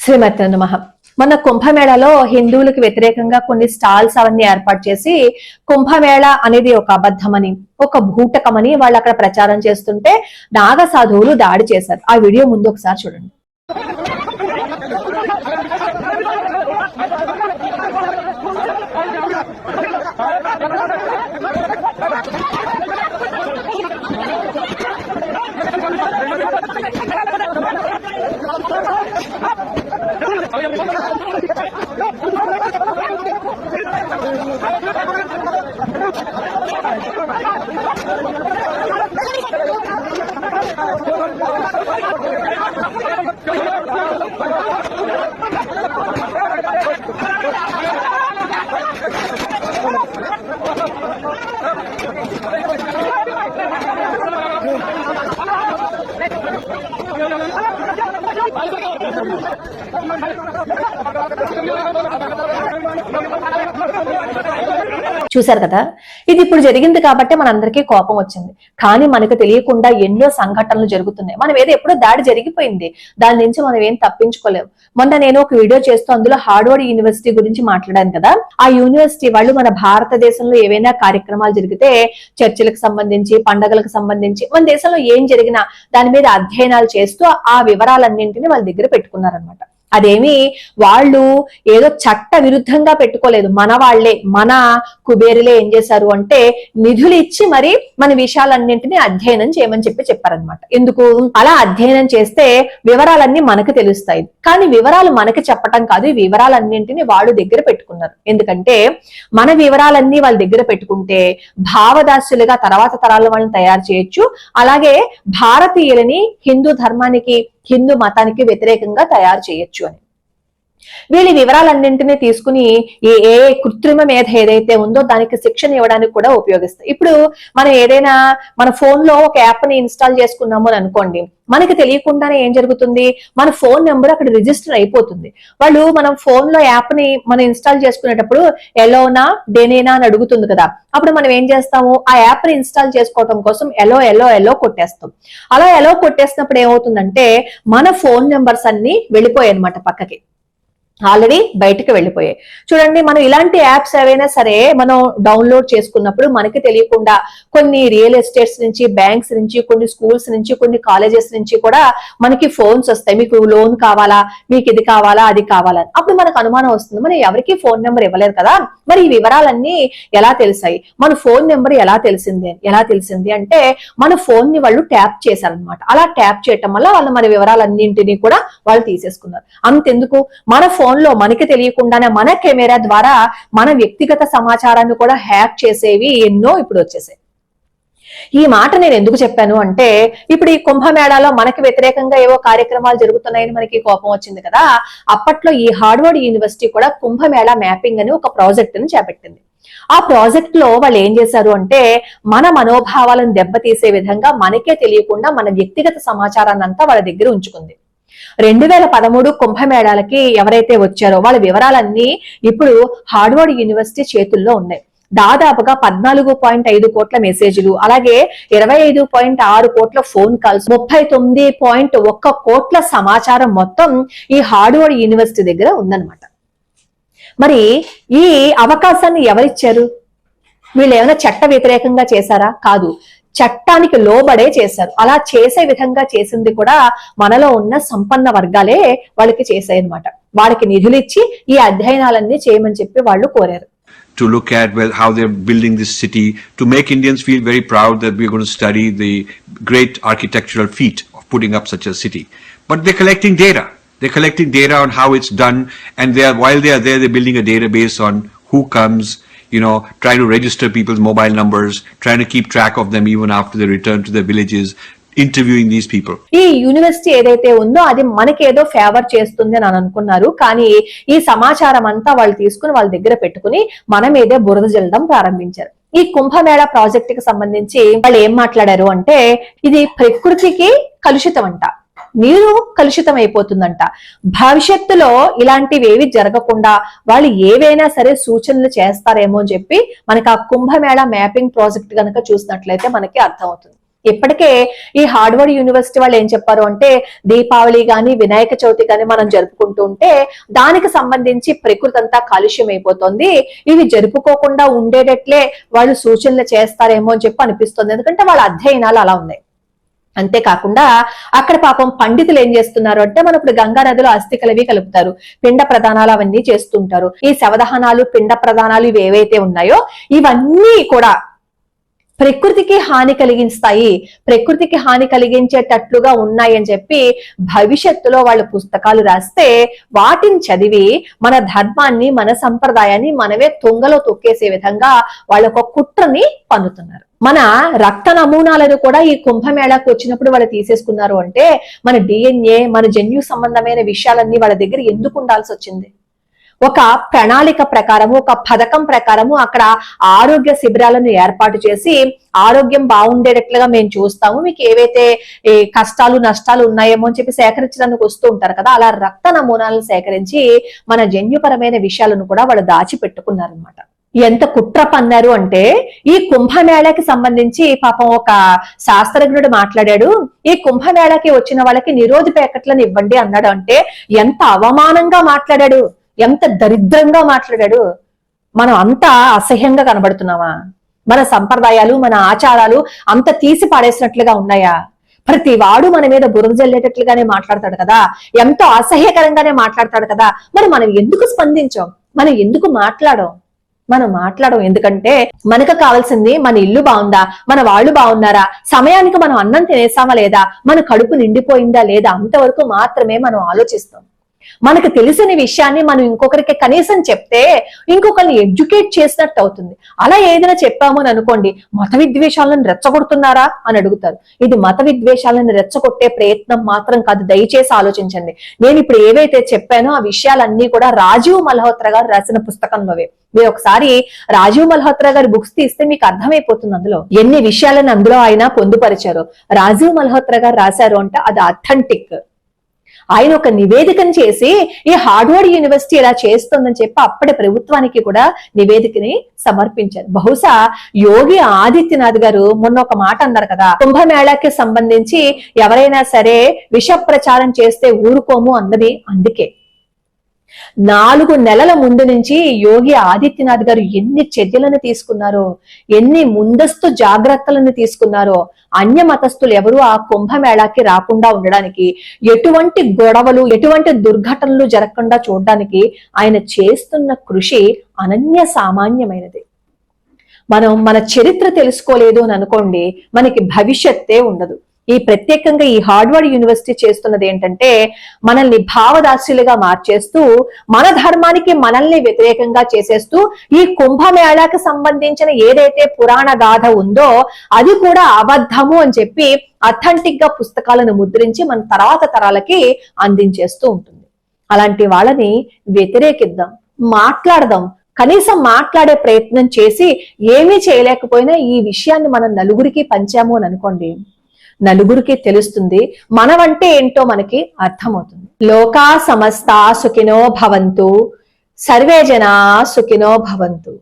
శ్రీమతి నమః. మన కుంభమేళలో హిందువులకు వ్యతిరేకంగా కొన్ని స్టాల్స్ అవన్నీ ఏర్పాటు చేసి కుంభమేళ అనేది ఒక అబద్ధమని, ఒక భూటకమని వాళ్ళు అక్కడ ప్రచారం చేస్తుంటే నాగ సాధువులు దాడి చేశారు. ఆ వీడియో ముందు ఒకసారి చూడండి. చూశారు కదా, ఇది ఇప్పుడు జరిగింది కాబట్టి మనందరికీ కోపం వచ్చింది. కానీ మనకు తెలియకుండా ఎన్నో సంఘటనలు జరుగుతున్నాయి. మనం ఏదో ఎప్పుడో దాడి జరిగిపోయింది, దాని నుంచి మనం ఏం తప్పించుకోలేము. మొన్న నేను ఒక వీడియో చేస్తూ అందులో హార్వర్డ్ యూనివర్సిటీ గురించి మాట్లాడాను కదా. ఆ యూనివర్సిటీ వాళ్ళు మన భారతదేశంలో ఏవైనా కార్యక్రమాలు జరిగితే చర్చలకు సంబంధించి, పండుగలకు సంబంధించి, మన దేశంలో ఏం జరిగినా దాని మీద అధ్యయనాలు చేస్తూ ఆ వివరాలన్నింటినీ వాళ్ళ దగ్గర పెట్టుకున్నారనమాట. అదేమి వాళ్ళు ఏదో చట్ట విరుద్ధంగా పెట్టుకోలేదు. మన వాళ్లే, మన కుబేరులే ఏం చేశారు అంటే నిధులు ఇచ్చి మరి మన విషయాలన్నింటినీ అధ్యయనం చేయమని చెప్పారనమాట. ఎందుకు అలా అధ్యయనం చేస్తే వివరాలన్నీ మనకు తెలుస్తాయి. కానీ వివరాలు మనకి చెప్పటం కాదు, ఈ వివరాలన్నింటినీ వాళ్ళు దగ్గర పెట్టుకున్నారు. ఎందుకంటే మన వివరాలన్నీ వాళ్ళ దగ్గర పెట్టుకుంటే భావదాస్యులుగా తర్వాత తరాల వాళ్ళని తయారు చేయొచ్చు. అలాగే భారతీయులని హిందూ ధర్మానికి, హిందూ మతానికి వ్యతిరేకంగా తయారు చేయొచ్చు అని వీళ్ళ వివరాలన్నింటినీ తీసుకుని ఏ కృత్రిమ మేధ ఏదైతే ఉందో దానికి శిక్షణ ఇవ్వడానికి కూడా ఉపయోగిస్తాయి. ఇప్పుడు మనం ఏదైనా మన ఫోన్ లో ఒక యాప్ ని ఇన్స్టాల్ చేసుకున్నాము అని అనుకోండి, మనకి తెలియకుండానే ఏం జరుగుతుంది, మన ఫోన్ నెంబర్ అక్కడ రిజిస్టర్ అయిపోతుంది. వాళ్ళు మనం ఫోన్ లో యాప్ ని మనం ఇన్స్టాల్ చేసుకునేటప్పుడు ఎలోనా డెనేనా అని అడుగుతుంది కదా. అప్పుడు మనం ఏం చేస్తాము, ఆ యాప్ ని ఇన్స్టాల్ చేసుకోవడం కోసం ఎలో కొట్టేస్తాం. అలా ఎలో కొట్టేసినప్పుడు ఏమవుతుందంటే మన ఫోన్ నెంబర్స్ అన్ని వెళ్ళిపోయాయి అనమాట, పక్కకి ఆల్రెడీ బయటకు వెళ్ళిపోయాయి. చూడండి, మనం ఇలాంటి యాప్స్ ఏవైనా సరే మనం డౌన్లోడ్ చేసుకున్నప్పుడు మనకి తెలియకుండా కొన్ని రియల్ ఎస్టేట్స్ నుంచి, బ్యాంక్స్ నుంచి, కొన్ని స్కూల్స్ నుంచి, కొన్ని కాలేజెస్ నుంచి కూడా మనకి ఫోన్స్ వస్తాయి. మీకు లోన్ కావాలా, మీకు ఇది కావాలా, అది కావాలా. అప్పుడు మనకు అనుమానం వస్తుంది, మనం ఎవరికి ఫోన్ నెంబర్ ఇవ్వలేదు కదా, మరి ఈ వివరాలన్నీ ఎలా తెలిసాయి, మన ఫోన్ నెంబర్ ఎలా తెలిసింది అంటే మన ఫోన్ ని వాళ్ళు ట్యాప్ చేశారనమాట. అలా ట్యాప్ చేయటం వల్ల వాళ్ళు మన వివరాలన్నింటినీ కూడా వాళ్ళు తీసేసుకున్నారు. అంతెందుకు, మన ఫోన్ లో మనకి తెలియకుండానే మన కెమెరా ద్వారా మన వ్యక్తిగత సమాచారాన్ని కూడా హ్యాక్ చేసేవి ఎన్నో ఇప్పుడు వచ్చేసాయి. ఈ మాట నేను ఎందుకు చెప్పాను అంటే, ఇప్పుడు ఈ కుంభమేళాలో మనకి వ్యతిరేకంగా ఏవో కార్యక్రమాలు జరుగుతున్నాయని మనకి కోపం వచ్చింది కదా. అప్పట్లో ఈ హార్వర్డ్ యూనివర్సిటీ కూడా కుంభమేళా మ్యాపింగ్ అని ఒక ప్రాజెక్ట్ ని చేపట్టింది. ఆ ప్రాజెక్ట్ లో వాళ్ళు ఏం చేశారు అంటే మన మనోభావాలను దెబ్బతీసే విధంగా మనకే తెలియకుండా మన వ్యక్తిగత సమాచారాన్ని అంతా వాళ్ళ దగ్గర ఉంచుకుంది. 2013 కుంభమేళాలకి ఎవరైతే వచ్చారో వాళ్ళ వివరాలన్నీ ఇప్పుడు హార్వర్డ్ యూనివర్సిటీ చేతుల్లో ఉన్నాయి. దాదాపుగా 14.5 కోట్ల మెసేజ్లు, అలాగే 25.6 కోట్ల ఫోన్ కాల్స్, 39.1 కోట్ల సమాచారం మొత్తం ఈ హార్వర్డ్ యూనివర్సిటీ దగ్గర ఉందన్నమాట. మరి ఈ అవకాశాన్ని ఎవరిచ్చారు? వీళ్ళు ఏమైనా చట్ట వ్యతిరేకంగా చేశారా? కాదు, చట్టానికి లోబడే చేశారు. అలా చేసే విధంగా చేసింది కూడా మనలో ఉన్న సంపన్న వర్గాలే వాళ్ళకి చేశాయి అనమాట. వాళ్ళకి నిధులు ఇచ్చి ఈ అధ్యయనాలన్నీ చేయమని చెప్పి వాళ్ళు కోరారు. To look at how they're building this city, to make Indians feel very proud that we're going to study the great architectural feat of putting up such a city. But they're collecting data. They're collecting data on how it's done, and while they are there, they're building a database on who comes, trying to register people's mobile numbers, trying to keep track of them even after they return to their villages, interviewing these people. ఈ university ఏదైతే ఉందో అది మనకేదో favour చేస్తుంది అని అనుకున్నారు. కానీ ఈ సమాచారం అంతా వాళ్ళు తీసుకుని వాళ్ళ దగ్గర పెట్టుకుని మన మీదే బురద జల్లడం ప్రారంభించారు. ఈ కుంభమేళా ప్రాజెక్ట్ కి సంబంధించి వాళ్ళు ఏం మాట్లాడారు అంటే ఇది ప్రకృతికి కలుషితం అంట, నీరు కలుషితం అయిపోతుందంట. భవిష్యత్తులో ఇలాంటివి ఏవి జరగకుండా వాళ్ళు ఏవైనా సరే సూచనలు చేస్తారేమో అని చెప్పి మనకి ఆ కుంభమేళా మ్యాపింగ్ ప్రాజెక్ట్ కనుక చూసినట్లయితే మనకి అర్థమవుతుంది. ఇప్పటికే ఈ హార్వర్డ్ యూనివర్సిటీ వాళ్ళు ఏం చెప్పారు అంటే, దీపావళి గాని వినాయక చవితి గాని మనం జరుపుకుంటూ ఉంటే దానికి సంబంధించి ప్రకృతి అంతా కాలుష్యం అయిపోతుంది, ఇవి జరుపుకోకుండా ఉండేటట్లే వాళ్ళు సూచనలు చేస్తారేమో అని చెప్పి అనిపిస్తుంది. ఎందుకంటే వాళ్ళ అధ్యయనాలు అలా ఉన్నాయి. అంతేకాకుండా అక్కడ పాపం పండితులు ఏం చేస్తున్నారు అంటే, మన ఇప్పుడు గంగా నదిలో అస్థికలవి కలుపుతారు, పిండ ప్రదానాలు అవన్నీ చేస్తుంటారు. ఈ శవదహనాలు, పిండ ప్రదానాలు ఇవి ఏవైతే ఉన్నాయో ఇవన్నీ కూడా ప్రకృతికి హాని కలిగిస్తాయి, ప్రకృతికి హాని కలిగించేటట్లుగా ఉన్నాయి అని చెప్పి భవిష్యత్తులో వాళ్ళు పుస్తకాలు రాస్తే వాటిని చదివి మన ధర్మాన్ని, మన సంప్రదాయాన్ని మనమే తుంగలో తొక్కేసే విధంగా వాళ్ళ ఒక కుట్రని పన్నుతున్నారు. మన రక్త నమూనాలను కూడా ఈ కుంభమేళాకు వచ్చినప్పుడు వాళ్ళు తీసేసుకున్నారు అంటే, మన డిఎన్ఏ, మన జన్యు సంబంధమైన విషయాలన్నీ వాళ్ళ దగ్గర ఎందుకు ఉండాల్సి వచ్చింది? ఒక ప్రణాళిక ప్రకారము, ఒక పథకం ప్రకారము అక్కడ ఆరోగ్య శిబిరాలను ఏర్పాటు చేసి ఆరోగ్యం బాగుండేటట్లుగా మేము చూస్తాము, మీకు ఏవైతే కష్టాలు నష్టాలు ఉన్నాయేమో అని చెప్పి సేకరించడానికి వస్తూ ఉంటారు కదా, అలా రక్త నమూనాలను సేకరించి మన జన్యుపరమైన విషయాలను కూడా వాళ్ళు దాచిపెట్టుకున్నారనమాట. ఎంత కుట్ర పన్నారు అంటే, ఈ కుంభమేళాకి సంబంధించి పాపం ఒక శాస్త్రజ్ఞుడు మాట్లాడాడు, ఈ కుంభమేళాకి వచ్చిన వాళ్ళకి నిరోధి ప్యాకెట్లను ఇవ్వండి అన్నాడు. అంటే ఎంత అవమానంగా మాట్లాడాడు, ఎంత దరిద్రంగా మాట్లాడాడు. మనం అంత అసహ్యంగా కనబడుతున్నామా? మన సంప్రదాయాలు, మన ఆచారాలు అంత తీసి పాడేసినట్లుగా ఉన్నాయా? ప్రతి వాడు మన మీద బురద జల్లేటట్లుగానే మాట్లాడతాడు కదా, ఎంతో అసహ్యకరంగానే మాట్లాడతాడు కదా. మరి మనం ఎందుకు స్పందించాం? మనం ఎందుకు మనం మాట్లాడం? ఎందుకంటే మనకు కావాల్సింది మన ఇల్లు బాగుందా, మన వాళ్ళు బాగున్నారా, సమయానికి మనం అన్నం తినేసామా లేదా, మన కడుపు నిండిపోయిందా లేదా, అంతవరకు మాత్రమే మనం ఆలోచిస్తాం. మనకు తెలిసిన విషయాన్ని మనం ఇంకొకరికి కనీసం చెప్తే ఇంకొకరిని ఎడ్యుకేట్ చేసినట్టు అవుతుంది. అలా ఏదైనా చెప్పాము అని అనుకోండి, మత విద్వేషాలను రెచ్చగొడుతున్నారా అని అడుగుతారు. ఇది మత విద్వేషాలను రెచ్చగొట్టే ప్రయత్నం మాత్రం కాదు, దయచేసి ఆలోచించండి. నేను ఇప్పుడు ఏవైతే చెప్పానో ఆ విషయాలన్నీ కూడా రాజీవ్ మల్హోత్రా గారు రాసిన పుస్తకంలోవే. మీరు ఒకసారి రాజీవ్ మల్హోత్రా గారి బుక్స్ తీస్తే మీకు అర్థమైపోతుంది అందులో ఎన్ని విషయాలను అందులో ఆయన పొందుపరిచారు. రాజీవ్ మల్హోత్రా గారు రాశారు అంటే అది అథెంటిక్. ఆయన ఒక నివేదికను చేసి ఈ హార్వర్డ్ యూనివర్సిటీ ఇలా చేస్తుందని చెప్పి అప్పటి ప్రభుత్వానికి కూడా నివేదికని సమర్పించారు. బహుశా యోగి ఆదిత్యనాథ్ గారు మొన్న ఒక మాట అన్నారు కదా, కుంభమేళాకి సంబంధించి ఎవరైనా సరే విష ప్రచారం చేస్తే ఊరుకోము అన్నది అందుకే. 4 నెలల ముందు నుంచి యోగి ఆదిత్యనాథ్ గారు ఎన్ని చర్యలను తీసుకున్నారో, ఎన్ని ముందస్తు జాగ్రత్తలను తీసుకున్నారో, అన్య మతస్థులు ఎవరు ఆ కుంభమేళాకి రాకుండా ఉండడానికి, ఎటువంటి గొడవలు, ఎటువంటి దుర్ఘటనలు జరగకుండా చూడడానికి ఆయన చేస్తున్న కృషి అనన్య సామాన్యమైనది. మనం మన చరిత్ర తెలుసుకోలేదు అని అనుకోండి, మనకి భవిష్యత్తే ఉండదు. ఈ ప్రత్యేకంగా ఈ హార్వర్డ్ యూనివర్సిటీ చేస్తున్నది ఏంటంటే, మనల్ని భావదాస్యులుగా మార్చేస్తూ, మన ధర్మానికి మనల్ని వ్యతిరేకంగా చేసేస్తూ, ఈ కుంభమేళాకి సంబంధించిన ఏదైతే పురాణ గాథ ఉందో అది కూడా అబద్ధము అని చెప్పి అథెంటిక్ గా పుస్తకాలను ముద్రించి మన తర్వాత తరాలకి అందించేస్తూ ఉంటుంది. అలాంటి వాళ్ళని వ్యతిరేకిద్దాం, మాట్లాడదాం. కనీసం మాట్లాడే ప్రయత్నం చేసి ఏమీ చేయలేకపోయినా ఈ విషయాన్ని మనం నలుగురికి పంచాము అని అనుకోండి, నలుగురికి తెలుస్తుంది, మనమంటే ఏంటో మనకి అర్థమవుతుంది. లోకా సమస్తా సుఖినో భవంతు, సర్వే జనా సుఖినో భవంతు.